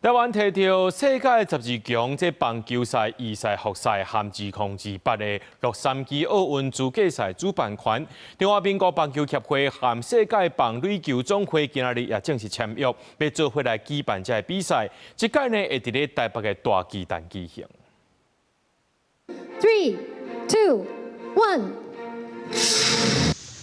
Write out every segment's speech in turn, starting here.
台灣提到世界12強即棒球賽、預賽、複賽含2028的洛杉磯奧運資格賽主辦權，中華民國棒球協會和世界棒壘球總會今日也正式簽約，要做回來舉辦這個比賽。這屆呢會在台北的大巨蛋舉行。3、2、1。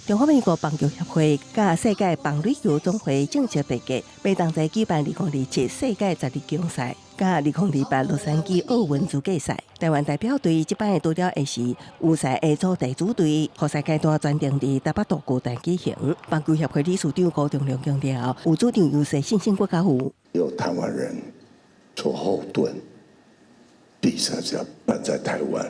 中華民國棒球協會甲世界棒壘球總會正式締結，要同齊舉辦2027世界12強賽，甲2028洛杉磯奧運資格賽。台灣代表隊這擺除了會是預賽 A 組地主隊，複賽階段專定佇台北大巨蛋舉行。棒球協會理事長高中良強調，有主場優勢，信心更加有。有台灣人做後盾，比賽只要辦在台灣，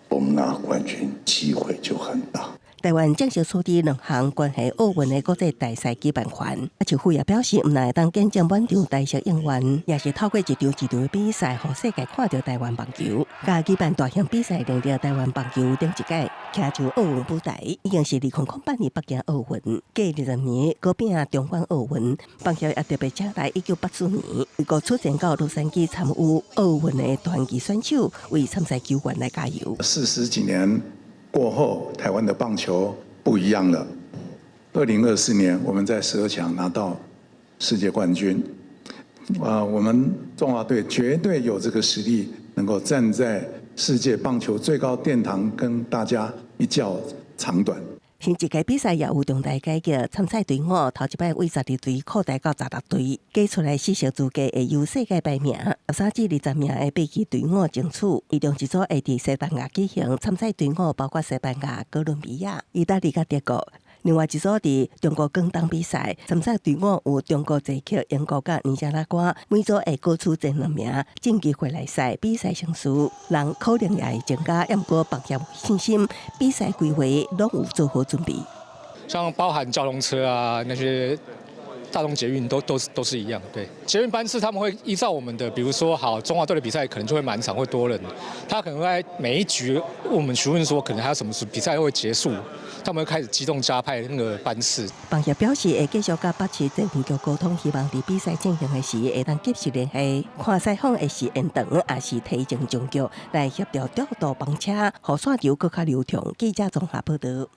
我們拿冠軍機會就很大。台灣正式取得2項關係奧運的國際大賽舉辦權。球會也表示，唔但會當見證滿場大小應援，也是透過一場的比賽，讓世界看到台灣棒球。甲舉辦大型比賽，令到台灣棒球頂一屆騎上奧運舞台，已經是2008年北京奧運，隔20年擱拼中關奧運。棒協也特別請來1984年美國出戰到洛杉磯參與奧運的傳奇選手，為參賽球員來加油。40幾年過後，台灣的棒球不一樣了。2024年，我們在12強拿到世界冠軍。我們中華隊絕對有這個實力，能夠站在世界棒球最高殿堂，跟大家一較長短。新一屆比賽也有重大改革，參賽隊伍頭一擺為12隊擴大到16隊，加出來4項資格會由世界排名13至20名的8支隊伍爭取。其中一組會佇西班牙舉行，參賽隊伍包括西班牙、哥倫比亞、意大利甲德國。另外一組佇中國廣東比賽，參賽隊伍有中國捷克、英國甲尼加拉瓜，每組會各出前2名，晉級回來賽。比賽成數人可能也會增加，不過棒協有信心，比賽規劃攏有做好準備。像包含交通車啊，那些大眾捷運都是一樣。對，捷運班次他們會依照我們的，比如說好中華隊的比賽可能就會滿場，會多人，他可能會在每一局我們詢問說，可能還有什麼比賽會結束。他們會開始機動加派那個班次。棒協表示會繼續甲北市政府局溝通，希望在比賽進行的時會當及時聯繫，看賽況會是延長，還是提前終局，來協調調度棒車，讓賽場更加流暢。記者綜合報道。